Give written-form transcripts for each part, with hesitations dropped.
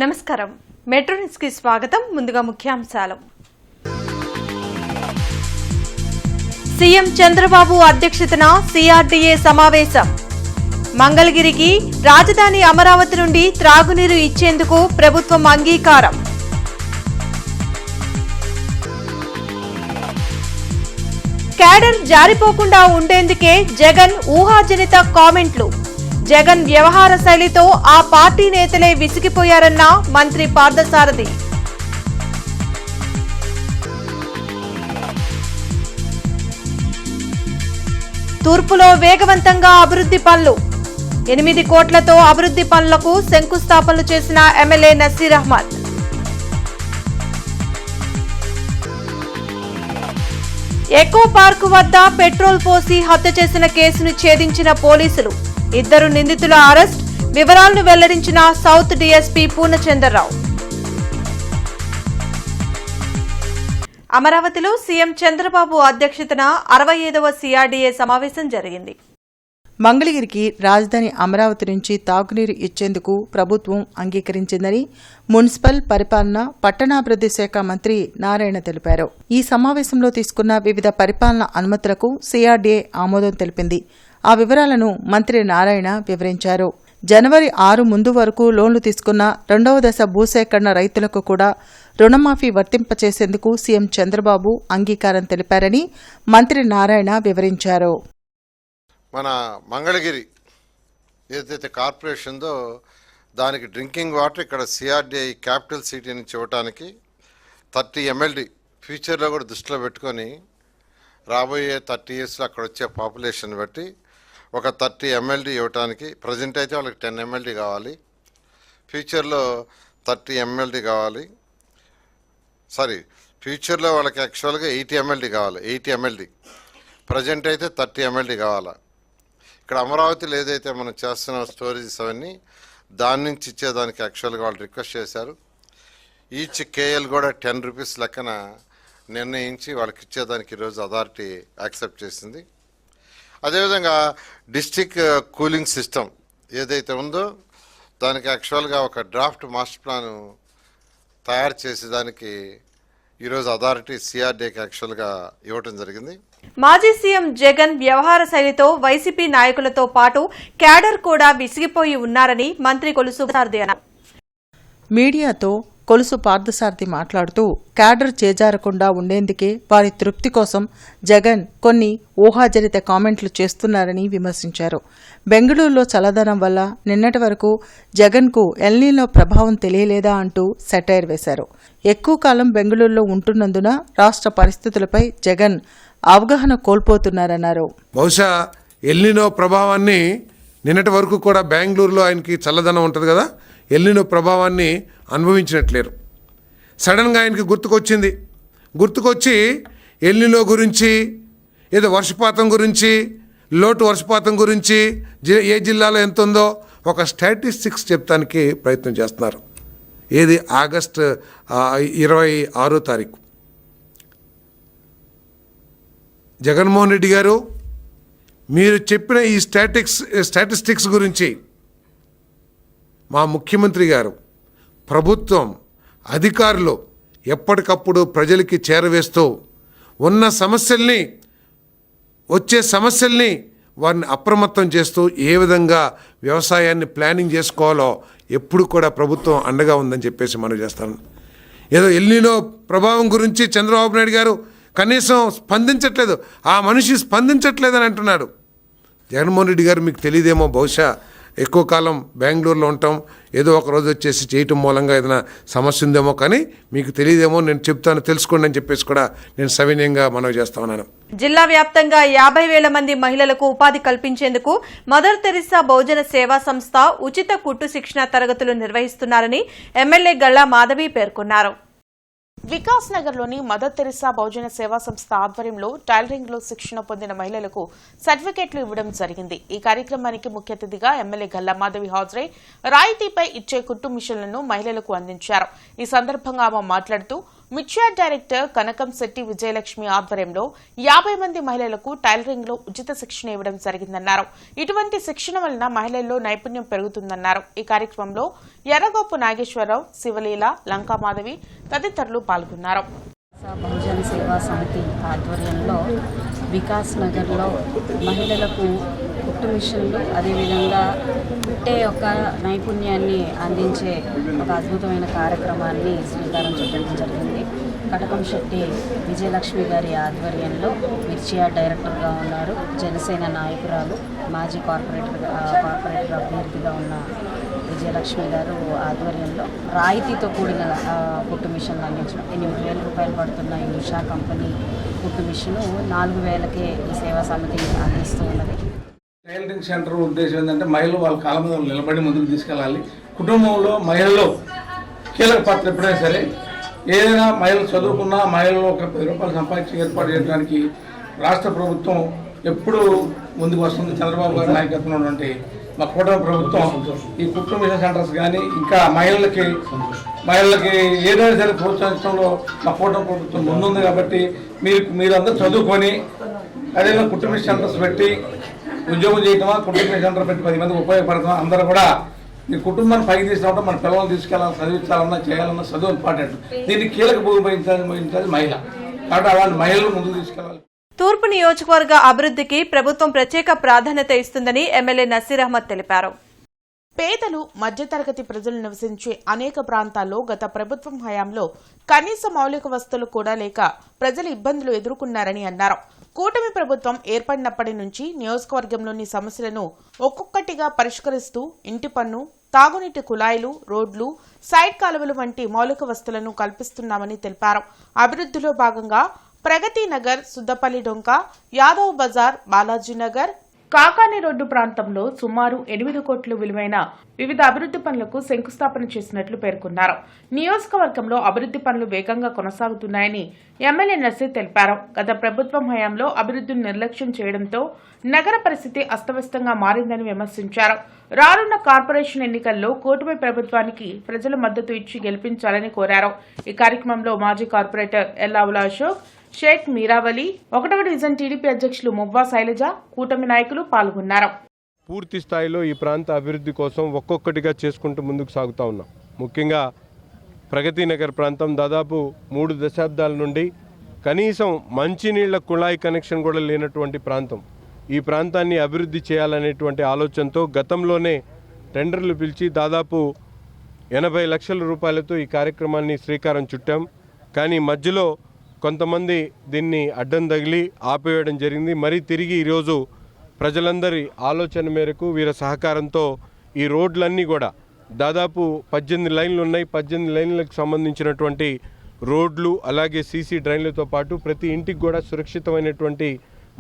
నమస్కారం metro news కి స్వాగతం. ముందుగా ముఖ్యాంశాలు. సీఎం చంద్రబాబు అధ్యక్షతన సిఆర్డీఏ సమావేశం. మంగళగిరికి రాజధాని అమరావతి నుండి త్రాగునీరు ఇచ్చేందుకు ప్రభుత్వం అంగీకారం. క్యాడర్ జారిపోకుండా ఉండేందుకే జగన్ ఊహాజనిత కామెంట్లు. జగన్ వ్యవహార శైలితో ఆ పార్టీ నేతలే విసిగిపోయారన్న మంత్రి పార్థసారథి. తూర్పులో వేగవంతంగా అభివృద్ధి పనులు. 8 కోట్లతో అభివృద్ధి పనులకు శంకుస్థాపనలు చేసిన MLA Naseer Ahmed. Eco park వద్ద పెట్రోల్ పోసి హత్య చేసిన కేసును ఛేదించిన పోలీసులు. 2 నిందితుల అరెస్ట్. వివరాలను వెల్లడించిన సౌత్ డీఎస్పీ పూర్ణచంద్రరావు. అమరావతిలో సీఎం చంద్రబాబు అధ్యక్షతన 65వ సిఆర్డీఏ సమావేశం జరిగింది. మంగళగిరికి రాజధాని అమరావతి నుంచి తాగునీరు ఇచ్చేందుకు ప్రభుత్వం అంగీకరించిందని మున్సిపల్ పరిపాలన పట్టణాభివృద్ధి శాఖ మంత్రి నారాయణ తెలిపారు. ఈ సమావేశంలో తీసుకున్న వివిధ పరిపాలన అనుమతులకు సిఆర్డీఏ ఆమోదం తెలిపింది. ఆ వివరాలను మంత్రి నారాయణ వివరించారు. జనవరి 6 ముందు వరకు లోన్లు తీసుకున్న 2వ దశ భూసేకరణ రైతులకు కూడా రుణమాఫీ వర్తింపచేసేందుకు సీఎం చంద్రబాబు అంగీకారం తెలిపారని మంత్రి నారాయణ వివరించారు. మన మంగళగిరి ఏదైతే కార్పొరేషన్ ఉందో దానికి డ్రింకింగ్ వాటర్ ఇక్కడ సిఆర్డీఐ క్యాపిటల్ సిటీ నుంచి ఇవ్వడానికి 30 MLD ఫ్యూచర్లో కూడా దృష్టిలో పెట్టుకొని రాబోయే 30 yearsలో అక్కడ వచ్చే పాపులేషన్ బట్టి ఒక 30 MLD ఇవ్వడానికి, ప్రజెంట్ అయితే వాళ్ళకి 10 MLD కావాలి, ఫ్యూచర్లో 30 MLD కావాలి, ఫ్యూచర్లో వాళ్ళకి యాక్చువల్గా 80 MLD కావాలి. 80 MLD ప్రజెంట్ అయితే 30 MLD కావాలి. ఇక్కడ అమరావతిలో ఏదైతే మనం చేస్తున్న స్టోరేజెస్ అవన్నీ దాని నుంచి ఇచ్చేదానికి యాక్చువల్గా వాళ్ళు రిక్వెస్ట్ చేశారు. ఈచ్ కేఎల్ కూడా 10 రూపీస్ లెక్కన నిర్ణయించి వాళ్ళకి ఇచ్చేదానికి ఈరోజు అథారిటీ యాక్సెప్ట్ చేసింది. అదేవిధంగా డిస్ట్రిక్ట్ కూలింగ్ సిస్టమ్ ఏదైతే ఉందో దానికి యాక్చువల్గా ఒక డ్రాఫ్ట్ మాస్టర్ ప్లాన్ తయారు చేసేదానికి ఈరోజు అథారిటీ సిఆర్డీకి యాక్చువల్గా ఇవ్వటం జరిగింది. మాజీ సీఎం జగన్ వ్యవహార శైలితో వైసీపీ నాయకులతో పాటు క్యాడర్ కూడా విసిగిపోయి ఉన్నారని మంత్రి కొలుసు పార్థసారథి అన్నారు. మీడియాతో కొలుసు పార్థసారథి మాట్లాడుతూ క్యాడర్ చేజారకుండా ఉండేందుకే వారి తృప్తి కోసం జగన్ కొన్ని ఊహాజనిత కామెంట్లు చేస్తున్నారని విమర్శించారు. బెంగళూరులో చల్లదనం వల్ల నిన్నటి వరకు జగన్కు ఎల్నీలో ప్రభావం తెలియలేదా అంటూ సెటైర్ వేశారు. ఎక్కువ కాలం బెంగళూరులో ఉంటున్నందున రాష్ట్ర పరిస్థితులపై జగన్ అవగాహన కోల్పోతున్నారన్నారు. బహుశా ఎల్నినో ప్రభావాన్ని నిన్నటి వరకు కూడా బెంగళూరులో ఆయనకి చల్లదనం ఉంటుంది కదా, ఎల్నినో ప్రభావాన్ని అనుభవించినట్లేరు. సడన్గా ఆయనకి గుర్తుకొచ్చి ఎల్నినో గురించి, ఏదో వర్షపాతం గురించి, లోటు వర్షపాతం గురించి, ఏ జిల్లాలో ఎంత ఉందో ఒక స్టాటిస్టిక్స్ చెప్తానికి ప్రయత్నం చేస్తున్నారు. ఏది ఆగస్టు 26వ తారీఖు జగన్మోహన్ రెడ్డి గారు మీరు చెప్పిన ఈ స్టాటిస్టిక్స్ గురించి మా ముఖ్యమంత్రి గారు, ప్రభుత్వం, అధికారులు ఎప్పటికప్పుడు ప్రజలకి చేరవేస్తూ ఉన్న వచ్చే సమస్యల్ని వారిని అప్రమత్తం చేస్తూ ఏ విధంగా వ్యవసాయాన్ని ప్లానింగ్ చేసుకోవాలో ఎప్పుడు కూడా ప్రభుత్వం అండగా ఉందని చెప్పేసి మనం చేస్తాను. ఏదో ఎల్నినో ప్రభావం గురించి చంద్రబాబు నాయుడు గారు కనీసం స్పందించట్లేదు, ఆ మనిషి స్పందించట్లేదని అంటున్నాడు. జగన్మోహన్ రెడ్డి గారు మీకు తెలియదేమో, బహుశా ఎక్కువ కాలం బెంగళూరులో ఉంటాం, ఏదో ఒక రోజు వచ్చేసి చేయటం మూలంగా ఏదైనా సమస్య ఉందేమో, కానీ మీకు తెలియదేమో, నేను చెప్తాను, తెలుసుకోండి అని చెప్పేసి కూడా నేను సవినయంగా మనవి చేస్తా ఉన్నాను. జిల్లా వ్యాప్తంగా 50,000 మంది మహిళలకు ఉపాధి కల్పించేందుకు మదర్ తెరిసా బహుజన సేవా సంస్థ ఉచిత కుట్టు శిక్షణ తరగతులు నిర్వహిస్తున్నారని ఎమ్మెల్యే గల్లా మాధవి పేర్కొన్నారు. వికాస్ నగర్లోని మదర్ తెరిసా బహుజన సేవా సంస్థ ఆధ్వర్యంలో టైలరింగ్ లో శిక్షణ పొందిన మహిళలకు సర్టిఫికెట్లు ఇవ్వడం జరిగింది. ఈ కార్యక్రమానికి ముఖ్య అతిథిగా ఎమ్మెల్యే గల్లా మాధవి హాజరై రాయితీపై ఇచ్చే కుట్టు మిషన్లను మహిళలకు అందించారు. ఈ సందర్భంగా ఆమె మాట్లాడుతూ మిర్చియాడ్ డైరెక్టర్ కనకం శెట్టి విజయలక్ష్మి ఆధ్వర్యంలో 50 మంది మహిళలకు టైలరింగ్ లో ఉచిత శిక్షణ ఇవ్వడం జరిగిందన్నారు. ఇటువంటి శిక్షణ వలన మహిళల్లో నైపుణ్యం పెరుగుతుందన్నారు. ఈ కార్యక్రమంలో ఎర్రగోపు నాగేశ్వరరావు, శివలీల, లంకామాధవి తదితరులు పాల్గొన్నారు. బహుజన సేవా సమితి ఆధ్వర్యంలో వికాస్ నగర్లో మహిళలకు కుట్టు మిషన్లు, అదేవిధంగా కుట్టే యొక్క నైపుణ్యాన్ని అందించే ఒక అద్భుతమైన కార్యక్రమాన్ని శ్రీకారం చుట్టడం జరిగింది. కటకం శెట్టి విజయలక్ష్మి గారి ఆధ్వర్యంలో మిర్చియాడ్ డైరెక్టర్గా ఉన్నారు. జనసేన నాయకురాలు, మాజీ కార్పొరేటర్ అభ్యర్థిగా ఉన్న విజయలక్ష్మి గారు ఆధ్వర్యంలో రాయితీతో కూడిన కుట్టు మిషన్లు అందించడం. 8,000 రూపాయలు పడుతున్న ఈ ఉషా కంపెనీ కుట్టు మిషను 4,000కే ఈ సేవా సమితి అందిస్తూ ఉన్నది. టైలరింగ్ సెంటర్ ఉద్దేశం ఏంటంటే మహిళలు వాళ్ళ కాళ్ళ మీద నిలబడి ముందుకు తీసుకెళ్ళాలి. కుటుంబంలో మహిళలు కీలక పాత్ర ఎప్పుడైనా సరే, ఏదైనా మహిళలు చదువుకున్నా మహిళలు ఒక 10 రూపాయలు సంపాదించి ఏర్పాటు చేయడానికి రాష్ట్ర ప్రభుత్వం ఎప్పుడు ముందుకు వస్తుంది. చంద్రబాబు గారి నాయకత్వంలో ఉన్నటువంటి మా కూటమి ప్రభుత్వం ఈ కుట్టు మిషన్ సెంటర్స్ కానీ ఇంకా మహిళలకి ఏదైనా సరే ప్రోత్సహించడంలో మా కూటమి ప్రభుత్వం ముందుంది. కాబట్టి మీరందరూ చదువుకొని అదేవిధంగా కుట్టు మిషన్ సెంటర్స్ పెట్టి ఉద్యోగం చేయటమా, కుట్టు మిషన్ సెంటర్ పెట్టి 10 మందికి ఉపయోగపడతామా, అందరూ కూడా మీ కుటుంబాన్ని పైకి తీసుకురావడం, మన పిల్లల్ని తీసుకెళ్ళాలి, చదివించాలన్నా చేయాలన్నా చదువు ఇంపార్టెంట్. దీనికి కీలక భూమి వహించాలి మహిళ. కాబట్టి అలాంటి మహిళలు ముందుకు తీసుకెళ్ళాలి. తూర్పు నియోజకవర్గ అభివృద్ధికి ప్రభుత్వం ప్రత్యేక ప్రాధాన్యత ఇస్తుందని ఎమ్మెల్యే నసీర్ అహ్మద్ తెలిపారు. పేదలు, మధ్యతరగతి ప్రజలు నివసించే అనేక ప్రాంతాల్లో గత ప్రభుత్వం హయాంలో కనీస మౌలిక వసతులు కూడా లేక ప్రజలు ఇబ్బందులు ఎదుర్కొన్నారని అన్నారు. కూటమి ప్రభుత్వం ఏర్పడినప్పటి నుంచి నియోజకవర్గంలోని సమస్యలను ఒక్కొక్కటిగా పరిష్కరిస్తూ ఇంటి పన్ను, తాగునీటి కుళాయిలు, రోడ్లు, సైడ్ కాలువలు వంటి మౌలిక వసతులను కల్పిస్తున్నామని తెలిపారు. అభివృద్ధిలో భాగంగా ప్రగతి నగర్, సుద్దపల్లి డొంక, యాదవ్ బజార్, బాలాజీనగర్, కాకాని రోడ్డు ప్రాంతంలో సుమారు 8 కోట్ల విలువైన వివిధ అభివృద్ధి పనులకు శంకుస్థాపన చేసినట్లు పేర్కొన్నారు. నియోజకవర్గంలో అభివృద్ధి పనులు వేగంగా కొనసాగుతున్నాయని ఎమ్మెల్యే నసీర్ తెలిపారు. గత ప్రభుత్వం హయాంలో అభివృద్ధిని నిర్లక్ష్యం చేయడంతో నగర పరిస్థితి అస్తవ్యస్తంగా మారిందని విమర్శించారు. రానున్న కార్పొరేషన్ ఎన్నికల్లో కూటమి ప్రభుత్వానికి ప్రజల మద్దతు ఇచ్చి గెలిపించాలని కోరారు. ఈ కార్యక్రమంలో మాజీ కార్పొరేటర్ ఎల్లావుల అశోక్, షేక్ మీరావలి, 1వ డివిజన్ టీడీపీ అధ్యక్షులు మువ్వా శైలజ, కూటమి నాయకులు పాల్గొన్నారు. పూర్తి స్థాయిలో ఈ ప్రాంత అభివృద్ధి కోసం ఒక్కొక్కటిగా చేసుకుంటూ ముందుకు సాగుతూ ఉన్నాం. ముఖ్యంగా ప్రగతి నగర్ ప్రాంతం దాదాపు 3 దశాబ్దాల నుండి కనీసం మంచినీళ్ల కుళాయి కనెక్షన్ కూడా లేనటువంటి ప్రాంతం. ఈ ప్రాంతాన్ని అభివృద్ధి చేయాలనేటువంటి ఆలోచనతో గతంలోనే టెండర్లు పిలిచి దాదాపు 80 లక్షల రూపాయలతో ఈ కార్యక్రమాన్ని శ్రీకారం చుట్టాం. కానీ మధ్యలో కొంతమంది దీన్ని అడ్డం తగిలి ఆపేయడం జరిగింది. మరీ తిరిగి ఈరోజు ప్రజలందరి ఆలోచన మేరకు వీరి సహకారంతో ఈ రోడ్లన్నీ కూడా దాదాపు 18 లైన్లు ఉన్నాయి. 18 లైన్లకు సంబంధించినటువంటి రోడ్లు, అలాగే సీసీ డ్రైన్లతో పాటు ప్రతి ఇంటికి కూడా సురక్షితమైనటువంటి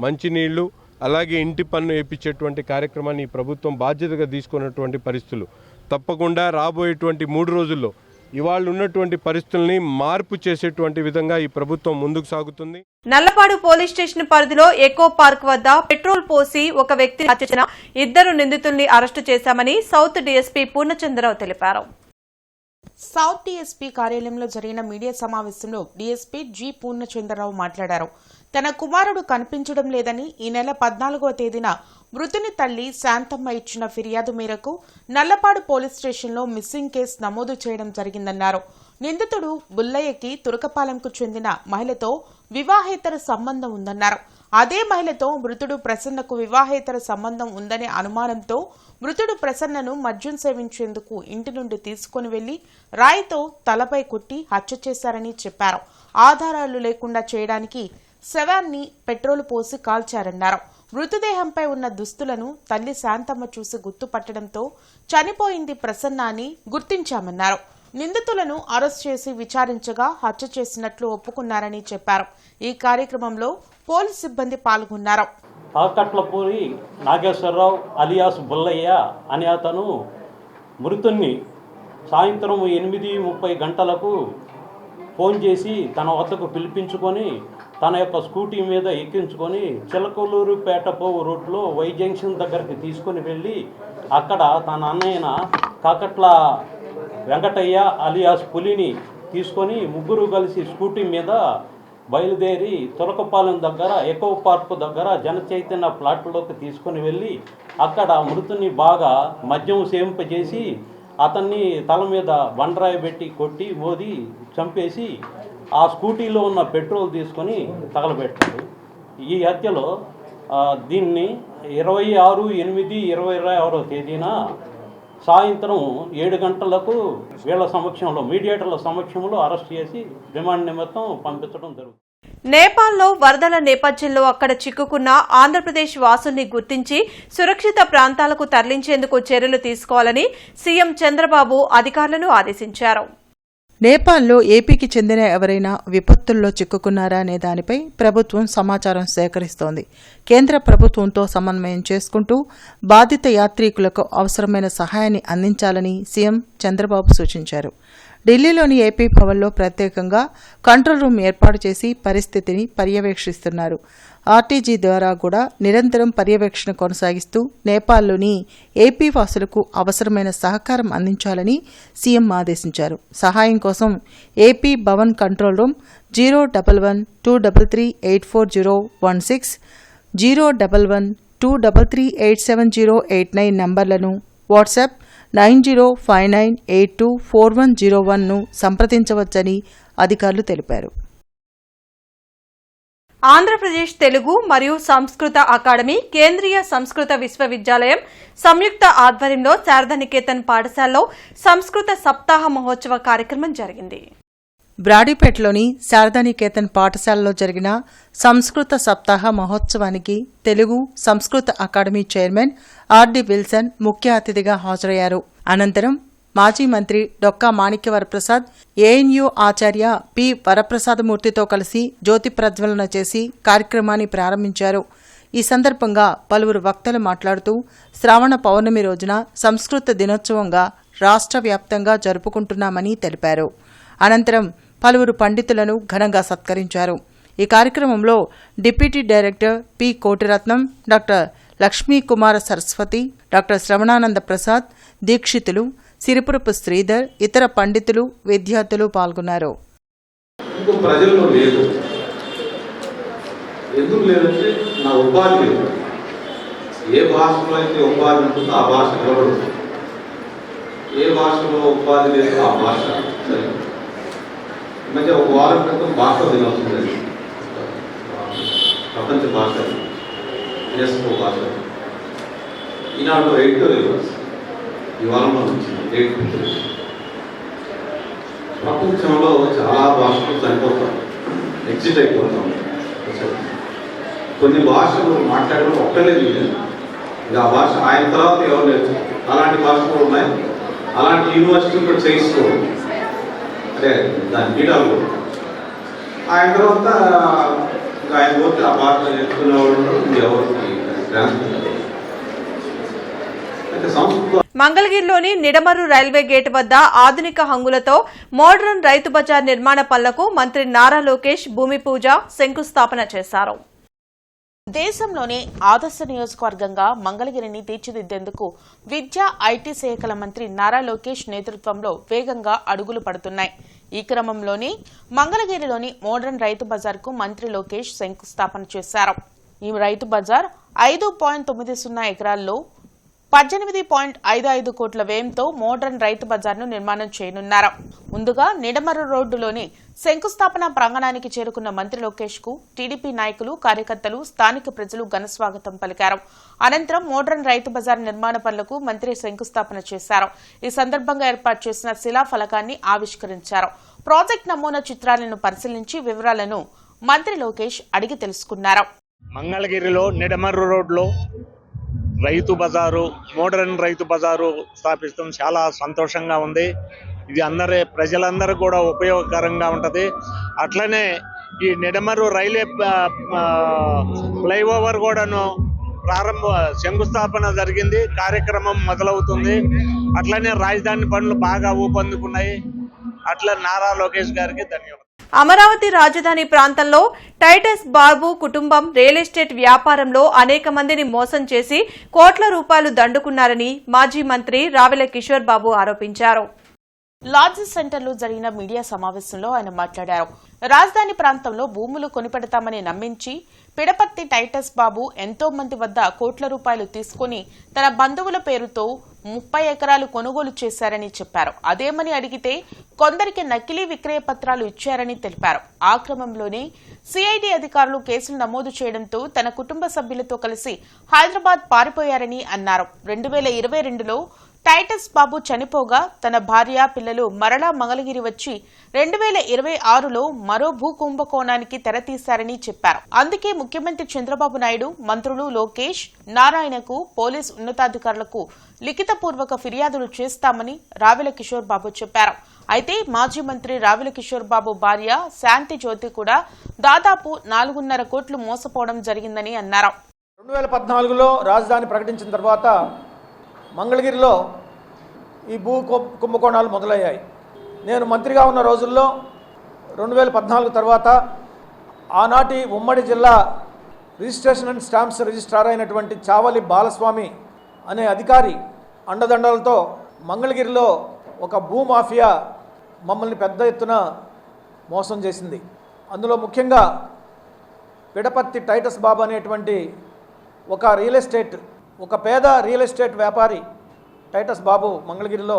మంచినీళ్లు, అలాగే ఇంటి పన్ను వేయించేటువంటి కార్యక్రమాన్ని ఈ ప్రభుత్వం బాధ్యతగా తీసుకున్నటువంటి పరిస్థితులు. తప్పకుండా రాబోయేటువంటి 3 రోజుల్లో ఇవాళ ఉన్నటువంటి పరిస్థితుల్ని మార్పు చేసేటువంటి విధంగా ఈ ప్రభుత్వం ముందుకు సాగుతుంది. నల్లపాడు పోలీస్ స్టేషన్ పరిధిలో ఎకో పార్క్ వద్ద పెట్రోల్ పోసి ఒక వ్యక్తిని హత్య చేసిన 2 నిందితుల్ని అరెస్టు చేశామని సౌత్ డీఎస్పీ పూర్ణచంద్రరావు తెలిపారు. సౌత్ డీఎస్పీ కార్యాలయంలో జరిగిన మీడియా సమావేశంలో డీఎస్పీ జి పూర్ణచంద్రరావు మాట్లాడారు. తన కుమారుడు కనిపించడం లేదని ఈ నెల 14వ తేదీన మృతుని తల్లి శాంతమ్మ ఇచ్చిన ఫిర్యాదు మేరకు నల్లపాడు పోలీస్ స్టేషన్లో మిస్సింగ్ కేసు నమోదు చేయడం జరిగిందన్నారు. నిందితుడు బుల్లయ్యకి తురకపాలెంకు చెందిన మహిళతో వివాహేతర సంబంధం ఉందన్నారు. అదే మహిళతో మృతుడు ప్రసన్నకు వివాహేతర సంబంధం ఉందనే అనుమానంతో మృతుడు ప్రసన్నను మద్యం సేవించేందుకు ఇంటి నుండి తీసుకుని వెళ్లి రాయితో తలపై కొట్టి హత్య చేశారని చెప్పారు. ఆధారాలు లేకుండా చేయడానికి శవాన్ని పెట్రోల్ పోసి కాల్చారన్నారు. మృతదేహంపై ఉన్న దుస్తులను తల్లి శాంతమ్మ చూసి గుర్తుపట్టడంతో చనిపోయింది ప్రసన్న అని గుర్తించామన్నారు. నిందితులను అరెస్ట్ చేసి విచారించగా హత్య చేసినట్లు ఒప్పుకున్నారని చెప్పారు. ఈ కార్యక్రమంలో పోలీసు సిబ్బంది పాల్గొన్నారు. తాకట్లపూరి నాగేశ్వరరావు అలియాస్ బుల్లయ్య అనే అతను మృతుణ్ణి సాయంత్రం 8:30 గంటలకు ఫోన్ చేసి తన వద్దకు పిలిపించుకొని తన యొక్క స్కూటీ మీద ఎక్కించుకొని చిలకలూరుపేట పోవు రోడ్లో వై జంక్షన్ దగ్గరికి తీసుకొని వెళ్ళి అక్కడ తన అన్నయ్యన కాకట్ల వెంకటయ్య అలియాస్ పులిని తీసుకొని ముగ్గురు కలిసి స్కూటీ మీద బయలుదేరి తురకపాలెం దగ్గర ఎకో పార్క్ దగ్గర జన చైతన్య ప్లాట్లోకి తీసుకొని వెళ్ళి అక్కడ మృతుని బాగా మద్యం సేవింపజేసి అతన్ని తల మీద బండరాయి పెట్టి కొట్టి మోది చంపేసి ఆ స్కూటీలో ఉన్న పెట్రోల్ తీసుకొని తగలబెట్టారు. ఈ హత్యలో దీన్ని 26/8/2021 తేదీన సాయంత్రం 7 గంటలకు వీళ్ళ సమక్షంలో మీడియేటర్ల సమక్షంలో అరెస్ట్ చేసి రిమాండ్ నిమిత్తం పంపించడం జరుగుతుంది. నేపాల్లో వరదల నేపథ్యంలో అక్కడ చిక్కుకున్న ఆంధ్రప్రదేశ్ వాసుల్ని గుర్తించి సురక్షిత ప్రాంతాలకు తరలించేందుకు చర్యలు తీసుకోవాలని సీఎం చంద్రబాబు అధికారులను ఆదేశించారు. నేపాల్లో ఏపీకి చెందిన ఎవరైనా విపత్తుల్లో చిక్కుకున్నారా అనే దానిపై ప్రభుత్వం సమాచారం సేకరిస్తోంది. కేంద్ర ప్రభుత్వంతో సమన్వయం చేసుకుంటూ బాధిత యాత్రికులకు అవసరమైన సహాయాన్ని అందించాలని సీఎం చంద్రబాబు సూచించారు. ఢిల్లీలోని ఏపీ భవన్లో ప్రత్యేకంగా కంట్రోల్ రూమ్ ఏర్పాటు చేసి పరిస్థితిని పర్యవేక్షిస్తున్నారు. ఆర్టీజీ ద్వారా కూడా నిరంతరం పర్యవేక్షణ కొనసాగిస్తూ నేపాల్లోని ఏపీ వాసులకు అవసరమైన సహకారం అందించాలని సీఎం ఆదేశించారు. సహాయం కోసం ఏపీ భవన్ కంట్రోల్ రూమ్ 011-233-84016, 011-233-87089 నంబర్లను, వాట్సాప్ 9059824101ను సంప్రదించవచ్చని అధికారులు తెలిపారు. ఆంధ్రప్రదేశ్ తెలుగు మరియు సంస్కృత అకాడమీ, కేంద్రీయ సంస్కృత విశ్వవిద్యాలయం సంయుక్త ఆధ్వర్యంలో శారదానికేతన్ పాఠశాలలో సంస్కృత సప్తాహ మహోత్సవ కార్యక్రమం జరిగింది. బ్రాడీపేటలోని శారదానికేతన్ పాఠశాలలో జరిగిన సంస్కృత సప్తాహ మహోత్సవానికి తెలుగు సంస్కృత అకాడమీ చైర్మన్ ఆర్డి విల్సన్ ముఖ్య అతిథిగా హాజరయ్యారు. అనంతరం మాజీ మంత్రి డొక్కా మాణిక్యవరప్రసాద్, ఏఎన్యూ ఆచార్య పి వరప్రసాదమూర్తితో కలిసి జ్యోతి ప్రజ్వలన చేసి కార్యక్రమాన్ని ప్రారంభించారు. ఈ సందర్భంగా పలువురు వక్తలు మాట్లాడుతూ శ్రావణ పౌర్ణమి రోజున సంస్కృత దినోత్సవంగా రాష్ట్ర వ్యాప్తంగా జరుపుకుంటున్నామని తెలిపారు. అనంతరం పలువురు పండితులను ఘనంగా సత్కరించారు. ఈ కార్యక్రమంలో deputy director P Kotiratnam, doctor Lakshmikumara Saraswati, doctor Shravanananda Prasad, Dikshitulu, Siripurapu Sridhar, ఇతర పండితులు, విద్యార్థులు పాల్గొన్నారు. ప్రజల్లో లేదు. ఎందుకు లేదంటే నా ఉపాధి లేదు. ఏ భాషలో అయితే ఉపాధి ఉంటుందో ఆ భాష నిలబడుతుంది. ఏ భాషలో ఉపాధి లేదు ఆ భాష సరే. ఈ మధ్య ఒక వారం క్రితం భాష దినవుతుంది. ప్రపంచ భాష యునెస్కో భాష. ఈనాడు ఎడిటోరియల్ ఈ వారంలో వచ్చింది. ప్రపంచంలో చాలా భాషలు చనిపోతాం, ఎగ్జిట్ అయిపోతాం. కొన్ని భాషలు మాట్లాడడం ఒక్కలేదు. ఇంకా ఆ భాష ఆయన తర్వాత ఎవరు లేదు. అలాంటి భాషలు ఉన్నాయి. అలాంటి యూనివర్సిటీ కూడా చేయించుకోవడం అంటే దాని పీఠాలు ఆయన తర్వాత ఇంకా ఆయన పోతే ఆ భాష నేర్చుకునేవాళ్ళు ఎవరికి ట్రాన్స్ఫర్. మంగళగిరిలోని నిడమర్రు రైల్వే గేట్ వద్ద ఆధునిక హంగులతో మోడ్రన్ రైతు బజార్ నిర్మాణ పనులకు మంత్రి నారా లోకేష్ భూమి పూజ, శంకుస్థాపన చేశారు. దేశంలోనే ఆదర్శ నియోజకవర్గంగా మంగళగిరిని తీర్చిదిద్దేందుకు విద్యా, ఐటీ శాఖల మంత్రి నారా లోకేష్ నేతృత్వంలో వేగంగా అడుగులు పడుతున్నాయి. ఈ క్రమంలోనే మంగళగిరిలోని మోడ్రన్ రైతు బజార్కు మంత్రి లోకేష్ శంకుస్థాపన చేశారు. ఈ రైతు బజార్ 5.90 ఎకరాల్లో 18.55 కోట్ల వ్యయంతో మోడ్రన్ రైతు బజార్ను నిర్మాణం చేయనున్నారు. ముందుగా నిడమర్రు రోడ్డులోని శంకుస్థాపన ప్రాంగణానికి చేరుకున్న మంత్రి లోకేష్ కు టీడీపీ నాయకులు, కార్యకర్తలు, స్థానిక ప్రజలు ఘనస్వాగతం పలికారు. అనంతరం మోడ్రన్ రైతు బజార్ నిర్మాణ పనులకు మంత్రి శంకుస్థాపన చేశారు. ఈ సందర్భంగా ఏర్పాటు చేసిన శిలా ఫలకాన్ని ఆవిష్కరించారు. ప్రాజెక్ట్ నమూనా చిత్రాలను పరిశీలించి వివరాలను మంత్రి లోకేష్ అడిగి తెలుసుకున్నారు. మంగళగిరిలో నిడమర్రు రోడ్లో రైతు బజారు, మోడర్న్ రైతు బజారు స్థాపిస్తాం. చాలా సంతోషంగా ఉంది. ఇది ప్రజలందరూ కూడా ఉపయోగకరంగా ఉంటుంది. అట్లనే ఈ నిడమర్రు రైల్వే ఫ్లైఓవర్ కూడాను శంకుస్థాపన జరిగింది. కార్యక్రమం మొదలవుతుంది. అట్లనే రాజధాని పనులు బాగా ఊపందుకున్నాయి. అట్లా నారా లోకేష్ గారికి ధన్యవాదాలు. అమరావతి రాజధాని ప్రాంతంలో టైటస్ బాబు కుటుంబం రియల్ ఎస్టేట్ వ్యాపారంలో అనేక మందిని మోసం చేసి కోట్ల రూపాయలు దండుకున్నారని మాజీ మంత్రి రావెల కిషోర్ బాబు ఆరోపించారు. లాడ్జ్ సెంటర్లో జరిగిన మీడియా సమావేశంలో ఆయన మాట్లాడారు. రాజధాని ప్రాంతంలో భూములు కొనిపెడతామని నమ్మించి పిడపత్తి టైటస్ బాబు ఎంతో మంది వద్ద కోట్ల రూపాయలు తీసుకుని తన బంధువుల పేరుతో 30 ఎకరాలు కొనుగోలు చేశారని చెప్పారు. అదేమని అడిగితే కొందరికి నకిలీ విక్రయ పత్రాలు ఇచ్చారని తెలిపారు. ఆ క్రమంలోనే సిఐడి అధికారులు కేసులు నమోదు చేయడంతో తన కుటుంబ సభ్యులతో కలిసి హైదరాబాద్ పారిపోయారని అన్నారు. 2022లో టైటస్ బాబు చనిపోగా తన భార్య పిల్లలు మరలా మంగళగిరి వచ్చి 2026లో మరో భూ కుంభకోణానికి తెరతీశారని చెప్పారు. అందుకే ముఖ్యమంత్రి చంద్రబాబు నాయుడు, మంత్రులు లోకేష్, నారాయణకు, పోలీసు ఉన్నతాధికారులకు లిఖితపూర్వక ఫిర్యాదులు చేస్తామని రావెల కిషోర్ బాబు చెప్పారు. అయితే మాజీ మంత్రి రావెల కిషోర్ బాబు భార్య శాంతి జ్యోతి కూడా దాదాపు 4.5 కోట్లు మోసపోవడం జరిగిందని అన్నారు. 2014లో రాజధాని ప్రకటించిన తర్వాత మంగళగిరిలో ఈ భూ కుంభకోణాలు మొదలయ్యాయి. నేను మంత్రిగా ఉన్న రోజుల్లో 2014 తర్వాత ఆనాటి ఉమ్మడి జిల్లా రిజిస్ట్రేషన్ అండ్ స్టాంప్స్ రిజిస్ట్రార్ అయినటువంటి చావలి బాలస్వామి అనే అధికారి అండదండలతో మంగళగిరిలో ఒక భూ మాఫియా మమ్మల్ని పెద్ద ఎత్తున మోసం చేసింది. అందులో ముఖ్యంగా పిడపత్తి టైటస్ బాబు అనేటువంటి ఒక పేద రియల్ ఎస్టేట్ వ్యాపారి టైటస్ బాబు మంగళగిరిలో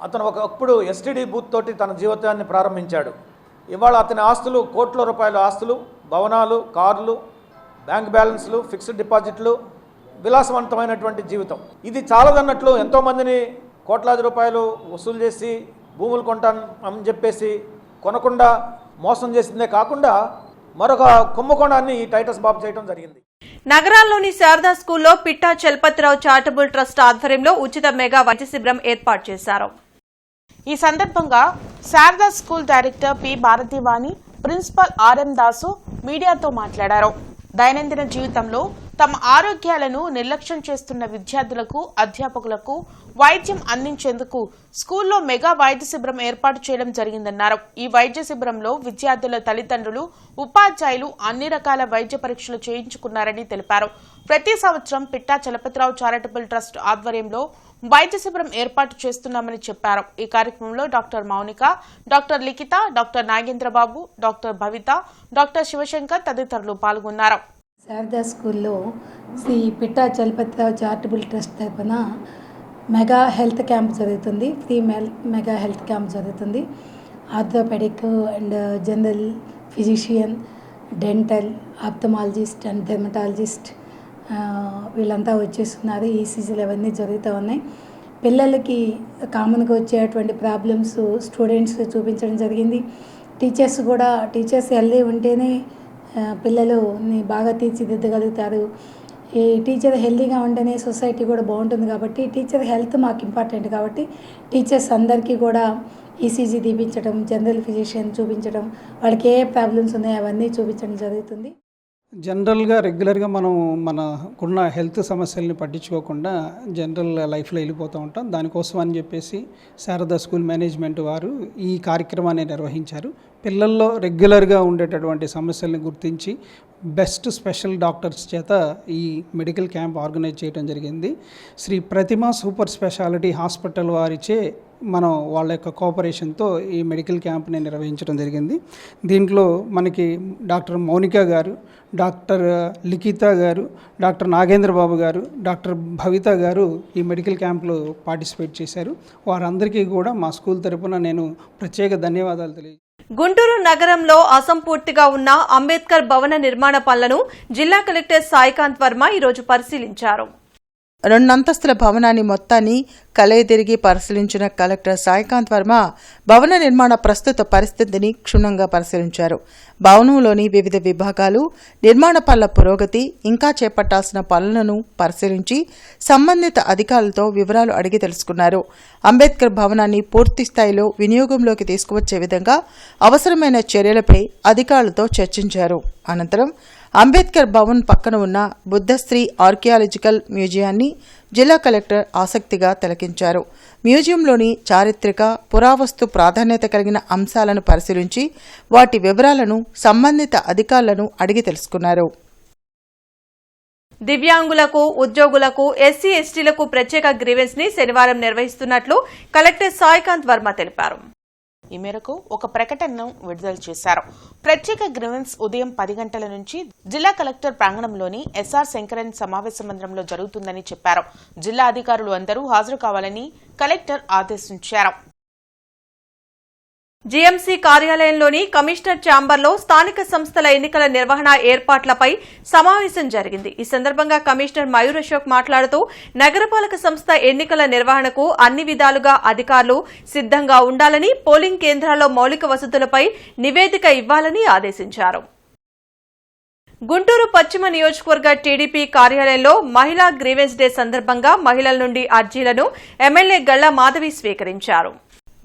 అతను ఒకప్పుడు ఎస్టీడీ బూత్ తోటి తన జీవితాన్ని ప్రారంభించాడు. ఇవాళ అతని ఆస్తులు కోట్ల రూపాయల ఆస్తులు, భవనాలు, కార్లు, బ్యాంక్ బ్యాలెన్స్లు, ఫిక్స్డ్ డిపాజిట్లు, విలాసవంతమైనటువంటి జీవితం. ఇది చాలదన్నట్లు ఎంతోమందిని కోట్లాది రూపాయలు వసూలు చేసి భూములు కొంటాను అని చెప్పేసి కొనకుండా మోసం చేసిందే కాకుండా మరొక కుంభకోణాన్ని ఈ టైటస్ బాబు చేయడం జరిగింది. నగరాల్లోని శారదా స్కూల్లో పిట్టా చలపతిరావు చారిటబుల్ ట్రస్ట్ ఆధ్వర్యంలో ఉచిత మెగా వైద్య శిబిరం ఏర్పాటు చేశారు. ఈ సందర్భంగా Sharada school director P Bharativani, principal RM Dasu మీడియాతో మాట్లాడారు. దైనందిన జీవితంలో తమ ఆరోగ్యాలను నిర్లక్ష్యం చేస్తున్న విద్యార్థులకు, అధ్యాపకులకు వైద్యం అందించేందుకు స్కూల్లో మెగా వైద్య శిబిరం ఏర్పాటు చేయడం జరిగిందన్నారు. ఈ వైద్య శిబిరంలో విద్యార్థుల తల్లిదండ్రులు, ఉపాధ్యాయులు అన్ని రకాల వైద్య పరీక్షలు చేయించుకున్నారని తెలిపారు. ప్రతి సంవత్సరం పిట్టా చలపతిరావు చారిటబుల్ ట్రస్ట్ ఆధ్వర్యంలో వైద్య శిబిరం ఏర్పాటు చేస్తున్నామని చెప్పారు. ఈ కార్యక్రమంలో doctor Mounika, doctor Likhitha, doctor Nagendrababu, doctor Bhavitha, doctor Sivashankar తదితరులు పాల్గొన్నారు. శారదా స్కూల్లో శ్రీ పిట్టా చలపతిరావు చారిటబుల్ ట్రస్ట్ తరఫున మెగా హెల్త్ క్యాంప్ జరుగుతుంది. ఫ్రీ మెగా హెల్త్ క్యాంప్ జరుగుతుంది. Orthopaedic and general physician, dental, ophthalmologist and dermatologist వీళ్ళంతా వచ్చేస్తున్నారు. ఈసీజీలు అవన్నీ జరుగుతూ ఉన్నాయి. పిల్లలకి కామన్గా వచ్చేటువంటి ప్రాబ్లమ్స్ స్టూడెంట్స్ చూపించడం జరిగింది. టీచర్స్ హెల్దీ ఉంటేనే పిల్లలని బాగా తీర్చిదిద్దగలుగుతారు. ఈ టీచర్ హెల్దీగా ఉంటేనే సొసైటీ కూడా బాగుంటుంది. కాబట్టి టీచర్ హెల్త్ మాకు ఇంపార్టెంట్. కాబట్టి టీచర్స్ అందరికీ కూడా ఈసీజీ తీపించడం, జనరల్ ఫిజిషియన్ చూపించడం, వాళ్ళకి ఏ ప్రాబ్లమ్స్ ఉన్నాయో అవన్నీ చూపించడం జరుగుతుంది. జనరల్గా రెగ్యులర్గా మనం మనకున్న హెల్త్ సమస్యల్ని పట్టించుకోకుండా జనరల్ లైఫ్లో వెళ్ళిపోతూ ఉంటాం. దానికోసం అని చెప్పేసి శారదా స్కూల్ మేనేజ్మెంట్ వారు ఈ కార్యక్రమాన్ని నిర్వహించారు. పిల్లల్లో రెగ్యులర్గా ఉండేటటువంటి సమస్యల్ని గుర్తించి బెస్ట్ స్పెషల్ డాక్టర్స్ చేత ఈ మెడికల్ క్యాంప్ ఆర్గనైజ్ చేయడం జరిగింది. శ్రీ ప్రతిమ సూపర్ స్పెషాలిటీ హాస్పిటల్ వారిచే మనం వాళ్ళ యొక్క కోఆపరేషన్తో ఈ మెడికల్ క్యాంప్ని నిర్వహించడం జరిగింది. దీంట్లో మనకి డాక్టర్ మౌనిక గారు, డాక్టర్ లిఖిత గారు, డాక్టర్ నాగేంద్రబాబు గారు, డాక్టర్ భవిత గారు ఈ మెడికల్ క్యాంప్లో పార్టిసిపేట్ చేశారు. వారందరికీ కూడా మా స్కూల్ తరపున నేను ప్రత్యేక ధన్యవాదాలు తెలియజేస్తున్నాను. గుంటూరు నగరంలో అసంపూర్తిగా ఉన్న అంబేద్కర్ భవన నిర్మాణ పనులను జిల్లా కలెక్టర్ సాయికాంత్ వర్మ ఈరోజు పరిశీలించారు. 2 అంతస్తుల భవనాన్ని మొత్తాన్ని కలయతిరిగి పరిశీలించిన కలెక్టర్ సాయికాంత్ వర్మ భవన నిర్మాణ ప్రస్తుత పరిస్థితిని క్షుణ్ణంగా పరిశీలించారు. భవనంలోని వివిధ విభాగాలు, నిర్మాణ పనుల పురోగతి, ఇంకా చేపట్టాల్సిన పనులను పరిశీలించి సంబంధిత అధికారులతో వివరాలు అడిగి తెలుసుకున్నారు. అంబేద్కర్ భవనాన్ని పూర్తి స్థాయిలో వినియోగంలోకి తీసుకువచ్చే విధంగా అవసరమైన చర్యలపై అధికారులతో చర్చించారు. అనంతరం అంబేద్కర్ భవన్ పక్కన ఉన్న బుద్ధశ్రీ ఆర్కియాలజికల్ మ్యూజియాన్ని జిల్లా కలెక్టర్ ఆసక్తిగా తిలకించారు. మ్యూజియంలోని చారిత్రక, పురావస్తు ప్రాధాన్యత కలిగిన అంశాలను పరిశీలించి వాటి వివరాలను సంబంధిత అధికారులను అడిగి తెలుసుకున్నారు. దివ్యాంగులకు, ఉద్యోగులకు, ఎస్సీ ఎస్టీలకు ప్రత్యేక గ్రీవెన్స్ ని శనివారం నిర్వహిస్తున్నట్లు కలెక్టర్ సాయికాంత్ వర్మ తెలిపారు. ఈ మేరకు ఒక ప్రకటనను విడుదల చేశారు. ప్రత్యేక గ్రీవెన్స్ ఉదయం 10 గంటల నుంచి జిల్లా కలెక్టర్ ప్రాంగణంలోని ఎస్ఆర్ శంకరన్ సమావేశ మందిరంలో జరుగుతుందని చెప్పారు. జిల్లా అధికారులు అందరూ హాజరు కావాలని కలెక్టర్ ఆదేశించారు. జీఎంసీ కార్యాలయంలోని కమిషనర్ ఛాంబర్లో స్థానిక సంస్థల ఎన్నికల నిర్వహణ ఏర్పాట్లపై సమావేశం జరిగింది. ఈ సందర్భంగా కమిషనర్ మయూర్ అశోక్ మాట్లాడుతూ నగరపాలక సంస్థ ఎన్నికల నిర్వహణకు అన్ని విధాలుగా అధికారులు సిద్దంగా ఉండాలని, పోలింగ్ కేంద్రాల్లో మౌలిక వసతులపై నివేదిక ఇవ్వాలని ఆదేశించారు. గుంటూరు పశ్చిమ నియోజకవర్గ టీడీపీ కార్యాలయంలో మహిళా గ్రీవెన్స్ డే సందర్భంగా మహిళల నుండి అర్జీలను ఎమ్మెల్యే గళ్ల మాధవి స్వీకరించారు.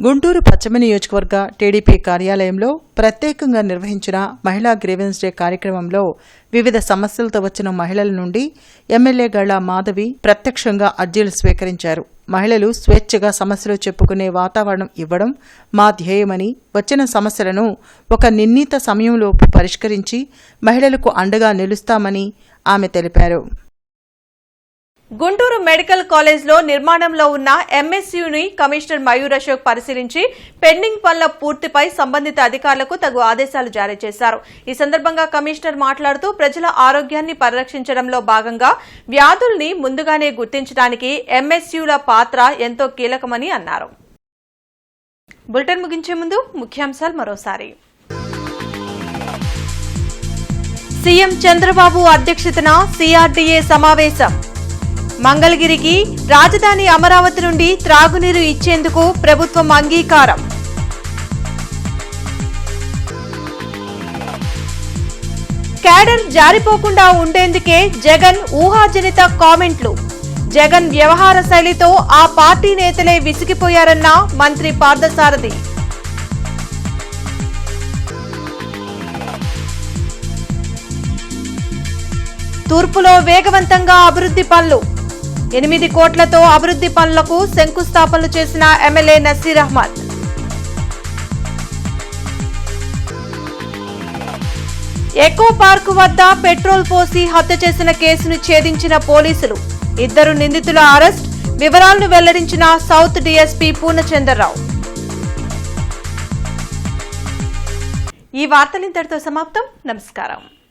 గుంటూరు పశ్చిమ నియోజకవర్గ టీడీపీ కార్యాలయంలో ప్రత్యేకంగా నిర్వహించిన మహిళా గ్రీవెన్స్ డే కార్యక్రమంలో వివిధ సమస్యలతో వచ్చిన మహిళల నుండి ఎమ్మెల్యే గళ్ల మాధవి ప్రత్యక్షంగా అర్జీలు స్వీకరించారు. మహిళలు స్వేచ్ఛగా సమస్యలు చెప్పుకునే వాతావరణం ఇవ్వడం మా ధ్యేయమని, వచ్చిన సమస్యలను ఒక నిర్ణీత సమయంలోపు పరిష్కరించి మహిళలకు అండగా నిలుస్తామని ఆమె తెలిపారు. గుంటూరు మెడికల్ కాలేజ్లో నిర్మాణంలో ఉన్న ఎంఎస్యూని కమిషనర్ మయూర్ అశోక్ పరిశీలించి పెండింగ్ పనుల పూర్తిపై సంబంధిత అధికారులకు తగు ఆదేశాలు జారీ చేశారు. ఈ సందర్భంగా కమిషనర్ మాట్లాడుతూ ప్రజల ఆరోగ్యాన్ని పరిరక్షించడంలో భాగంగా వ్యాధుల్ని ముందుగానే గుర్తించడానికి ఎంఎస్యూల పాత్ర ఎంతో కీలకమని అన్నారు. బులెటిన్ ముగించే ముందు ముఖ్యాంశాలు మరోసారి. సీఎం చంద్రబాబు అధ్యక్షతన సిఆర్డీఏ సమావేశం. మంగళగిరికి రాజధాని అమరావతి నుండి త్రాగునీరు ఇచ్చేందుకు ప్రభుత్వం అంగీకారం. క్యాడర్ జారిపోకుండా ఉండేందుకే జగన్ ఊహాజనిత కామెంట్లు. జగన్ వ్యవహార శైలితో ఆ పార్టీ నేతలే విసిగిపోయారన్న మంత్రి పార్థసారథి. తూర్పులో వేగవంతంగా అభివృద్ధి పనులు. 8 కోట్లతో అభివృద్ధి పనులకు శంకుస్థాపనలు చేసిన MLA Naseer Ahmed. Eco park వద్ద పెట్రోల్ పోసి హత్య చేసిన కేసును ఛేదించిన పోలీసులు. 2 నిందితుల అరెస్ట్. వివరాలను వెల్లడించిన సౌత్ డీఎస్పీ పూర్ణచంద్రరావు. ఈ వార్తలు ఇంతటితో సమాప్తం. నమస్కారం.